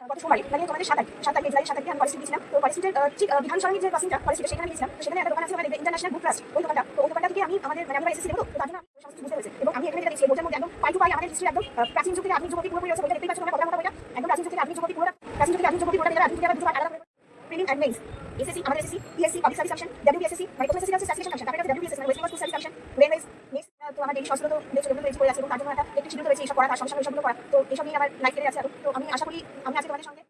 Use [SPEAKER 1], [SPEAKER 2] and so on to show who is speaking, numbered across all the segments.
[SPEAKER 1] গত সোমবারে মানে তোমাদের 7 তারিখে জুলাই 7 তারিখে আমি কলেজ স্ট্রিট গেছিলাম। তো কলেজ স্ট্রিটের ঠিক বিধান সরণির যে ক্রসিংটা কলেজ স্ট্রিটে সেখানে গেছিলাম। তো সেখানে একটা দোকান আছে আমাদের ইন্টারন্যাশনাল বুক ট্রাস্ট, ওই দোকানটা। তো ওই দোকানটা থেকে আমি আমাদের মানে আমরা এসএসসি দেবো, তো তার জন্য আমি সমস্ত বুঝতে হয়েছে। এবং আমি এখানে যেটা দেখছি বইটার মধ্যে একদম পাই টু পাই আমাদের হিস্ট্রি একদম প্রাচীন যুগ থেকে আধুনিক যুগ অবধি পুরোপুরি রয়েছে। বইটা দেখতেই পাচ্ছ তোমরা কতটা মোটা বইটা, একদম প্রাচীন যুগ থেকে আধুনিক যুগ অবধি পুরোটা, প্রাচীন যুগ থেকে আধুনিক যুগ অবধি পুরোটা পেয়ে যাবে। আধুনিক থেকে আবার দুটো পার্ট আলাদা করে প্রিলিম অ্যান্ড মেইনস। এসএসসি আমাদের SSC, PSC public service commission, WBSSC মানে প্রথম এসএসসি হচ্ছে স্যাক্সেশন কমিশন, তারপরে হচ্ছে ডব্লিউবিএসএসসি মানে West Bengal school service commission, railways. Next তো আমার ডেইলি শস্ত্র তো দেখছো যেগুলো রয়েছে করে আছে, এবং তার জন্য একটা শিডিউল রয়েছে এইসব পড়া, তার সঙ্গে সঙ্গে এইসবগুলো পড়া। তো এইসব নিয়ে আমার লাইফ কেটে আছে। তো আমি আশা করি আমি আজকে তোমাদের সঙ্গে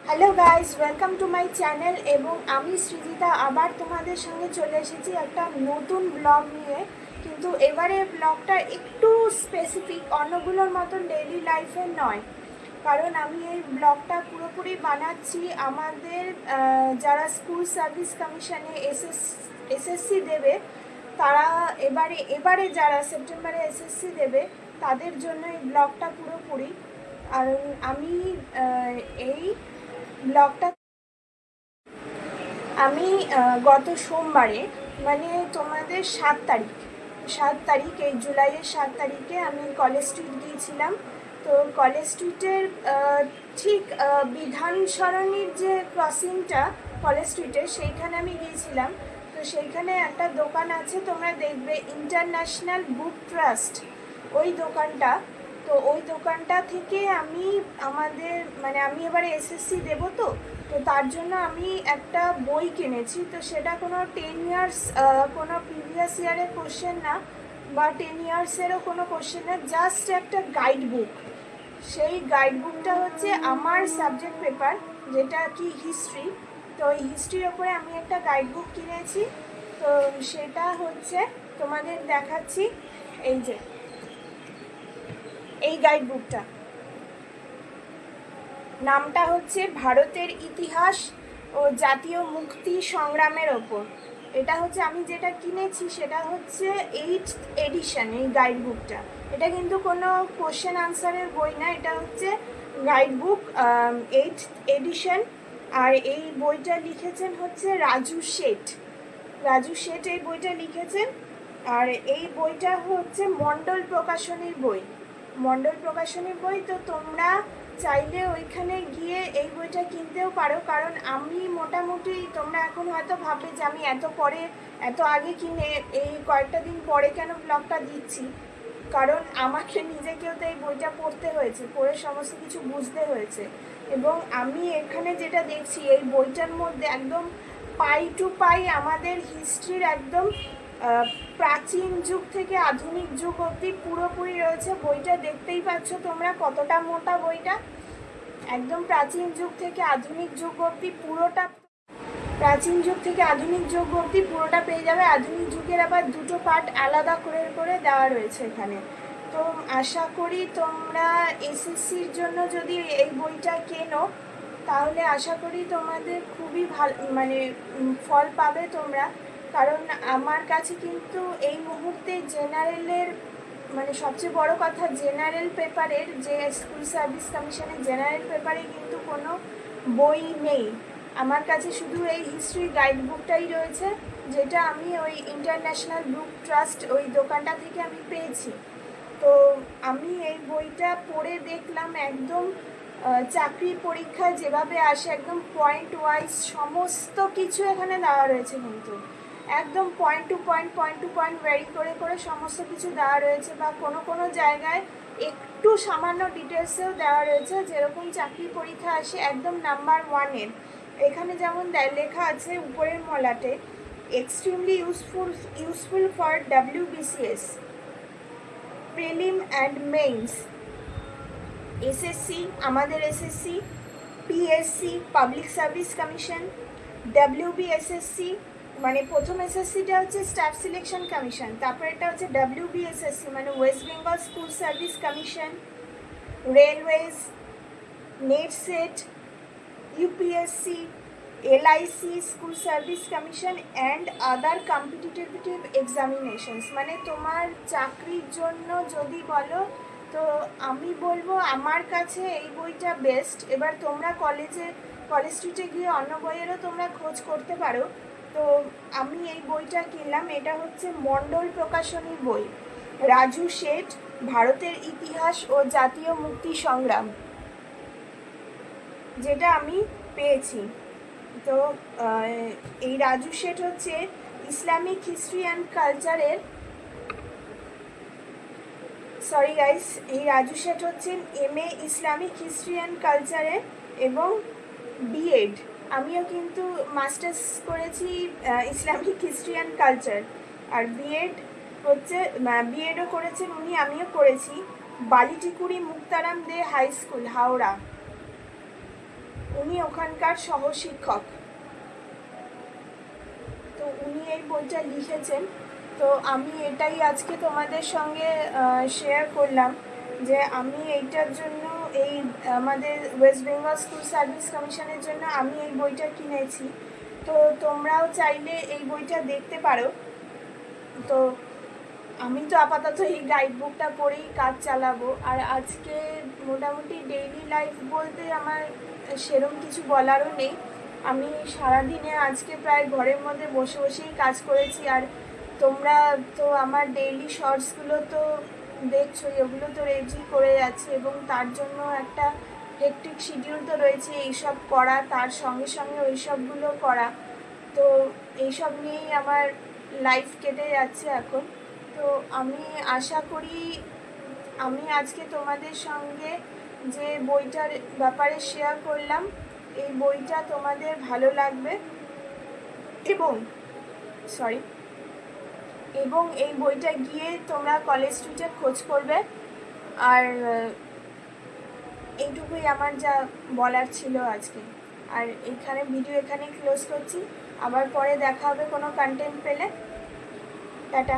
[SPEAKER 2] hello guys, welcome to my channel. এবং আমি সৃজিতা আবার তোমাদের সঙ্গে চলে এসেছি একটা নতুন ব্লগ নিয়ে। কিন্তু এবারে ব্লগটা একটু স্পেসিফিক, অন্যগুলোর মতন ডেইলি লাইফের নয়। কারণ আমি এই ব্লগটা পুরোপুরি বানাচ্ছি আমাদের যারা স্কুল সার্ভিস কমিশনে এসএসসি দেবে, তারা এবারে যারা সেপ্টেম্বরে এসএসসি দেবে তাদের জন্য এই ব্লগটা পুরোপুরি। আর আমি এই ব্লগটা আমি গত সোমবারে মানে তোমাদের 7 তারিখ এই জুলাইয়ের 7 তারিখে আমি কলেজ স্ট্রিট গিয়েছিলাম। তো কলেজ স্ট্রিটের ঠিক বিধান সরণির যে ক্রসিংটা কলেজ স্ট্রিটের, সেইখানে আমি গিয়েছিলাম। তো সেইখানে একটা দোকান আছে, তোমরা দেখবে ইন্টারন্যাশনাল বুক ট্রাস্ট, ওই দোকানটা। তো ওই দোকানটা থেকে আমি আমি এবারে এসএসসি দেবো, তো তার জন্য আমি একটা বই কিনেছি। তো সেটা কোনো 10 ইয়ার্স কোনো প্রিভিয়াস ইয়ারের কোশ্চেন না, বা 10 ইয়ার্সেরও কোনো কোশ্চেন না, জাস্ট একটা গাইড বুক। সেই গাইড বুকটা হচ্ছে আমার সাবজেক্ট পেপার, যেটা কি হিস্ট্রি। তো ওই হিস্ট্রির ওপরে আমি একটা গাইড বুক কিনেছি। তো সেটা হচ্ছে তোমাদের দেখাচ্ছি, এই যে এই গাইড বুকটা, নামটা হচ্ছে ভারতের ইতিহাস ও জাতীয় মুক্তি সংগ্রামের ওপর। এটা হচ্ছে আমি যেটা কিনেছি সেটা হচ্ছে 8th এডিশন এই গাইড বুকটা। এটা কিন্তু কোনো কোশ্চেন আনসারের বই না, এটা হচ্ছে গাইড বুক 8th এডিশন। আর এই বইটা লিখেছেন হচ্ছে রাজু শেঠ এই বইটা লিখেছেন। আর এই বইটা হচ্ছে মণ্ডল প্রকাশনীর বই। তো তোমরা চাইলে ওইখানে গিয়ে এই বইটা কিনতেও পারো। কারণ আমি মোটামুটি, তোমরা এখন হয়তো ভাববে যে আমি এত আগে কিনে এই কয়েকটা দিন পরে কেন ব্লগটা দিচ্ছি। কারণ আমাকে নিজেকেও তো এই বইটা পড়ে সমস্ত কিছু বুঝতে হয়েছে। এবং আমি এখানে যেটা দেখছি, এই বইটার মধ্যে একদম পাই টু পাই আমাদের হিস্ট্রির একদম প্রাচীন যুগ থেকে আধুনিক যুগ অবধি পুরোপুরি রয়েছে। বইটা দেখতেই পাচ্ছ তোমরা কতটা মোটা বইটা। একদম প্রাচীন যুগ থেকে আধুনিক যুগ অবধি পুরোটা পেয়ে যাবে। আধুনিক যুগের আবার দুটো পার্ট আলাদা করে দেওয়া রয়েছে এখানে। তো আশা করি তোমরা এসএসসির জন্য যদি এই বইটা কেনো, তাহলে আশা করি তোমাদের খুবই ভালো ফল পাবে তোমরা। কারণ আমার কাছে কিন্তু এই মুহূর্তে জেনারেলের সবচেয়ে বড় কথা, জেনারেল পেপারের যে স্কুল সার্ভিস কমিশনের জেনারেল পেপারে কিন্তু কোনো বই নেই। আমার কাছে শুধু এই হিস্ট্রি গাইড বুকটাই রয়েছে, যেটা আমি ওই ইন্টারন্যাশনাল বুক ট্রাস্ট ওই দোকানটা থেকে আমি পেয়েছি। তো আমি এই বইটা পড়ে দেখলাম, একদম চাকরি পরীক্ষায় যেভাবে আসে একদম পয়েন্ট ওয়াইজ সমস্ত কিছু এখানে দেওয়া রয়েছে। কিন্তু একদম পয়েন্ট টু পয়েন্ট ভ্যারি করে সমস্ত কিছু দেওয়া রয়েছে। বা কোনো জায়গায় একটু সামান্য ডিটেলসেও দেওয়া রয়েছে, যেরকম চাকরি পরীক্ষা আসে একদম নাম্বার 1-এর। এখানে যেমন লেখা আছে উপরের মলাটে, extremely useful for WBCS prelim and mains, SSC আমাদের SSC, PSC public service commission, WBSSC মানে প্রথম এসএসসিটা হচ্ছে স্টাফ সিলেকশন কমিশন, তারপর এটা হচ্ছে WBSSC মানে West Bengal school service commission, railways, NET SET, UPSC, LIC school service commission and other competitive examinations. মানে তোমার চাকরির জন্য যদি বলো, তো আমি বলবো আমার কাছে এই বইটা বেস্ট। এবার তোমরা কলেজ স্ট্রিটে গিয়ে অন্য বইয়েরও তোমরা খোঁজ করতে পারো। তো আমি এই বইটা কিনলাম। এটা হচ্ছে মণ্ডল প্রকাশনীর বই, রাজু শেঠ, ভারতের ইতিহাস ও জাতীয় মুক্তি সংগ্রাম। যেটা আমি পেয়েছি। তো এই রাজু শেঠ হচ্ছে ইসলামিক হিস্ট্রি অ্যান্ড কালচারের, সরি গাইস, এই রাজু শেঠ হচ্ছেন MA ইসলামিক হিস্ট্রি অ্যান্ড কালচারে এবং বিএড। আমিও কিন্তু মাস্টার্স করেছি ইসলামিক হিস্ট্রি অ্যান্ড কালচার, আর বিএড হচ্ছে বিএডও করেছেন উনি, আমিও করেছি বালিটিকুড়ি মুক্তারাম দে হাই স্কুল, হাওড়া। উনি ওখানকার সহশিক্ষক। তো উনি এই বইটা লিখেছেন। তো আমি এটাই আজকে তোমাদের সঙ্গে শেয়ার করলাম যে আমি এইটার জন্য, এই আমাদের ওয়েস্ট বেঙ্গল স্কুল সার্ভিস কমিশনের জন্য আমি এই বইটা কিনেছি। তো তোমরাও চাইলে এই বইটা দেখতে পারো। তো আমি তো আপাতত এই গাইড বুকটা পড়েই কাজ চালাবো। আর আজকে মোটামুটি ডেইলি লাইফ বলতে আমার সেরকম কিছু বলারও নেই। আমি সারাদিনে আজকে প্রায় ঘরের মধ্যে বসে বসেই কাজ করেছি। আর তোমরা তো আমার ডেইলি শর্টসগুলো তো দেখছোই, ওগুলো তো রেডি করে যাচ্ছে এবং তার জন্য একটা হেকটিক শিডিউল তো রয়েছে, এইসব করা, তার সঙ্গে সঙ্গে ওই সবগুলো করা। তো এইসব নিয়েই আমার লাইফ কেটে যাচ্ছে এখন। তো আমি আশা করি আমি আজকে তোমাদের সঙ্গে যে বইটার ব্যাপারে শেয়ার করলাম, এই বইটা তোমাদের ভালো লাগবে এবং এই বইটা গিয়ে তোমরা কলেজ স্ট্রিটে খোঁজ করবে। আর এইটুকুই আমার যা বলার ছিল আজকে। আর এখানে ভিডিও এখানেই ক্লোজ করছি। আবার পরে দেখা হবে কোনো কন্টেন্ট পেলে। টাটা।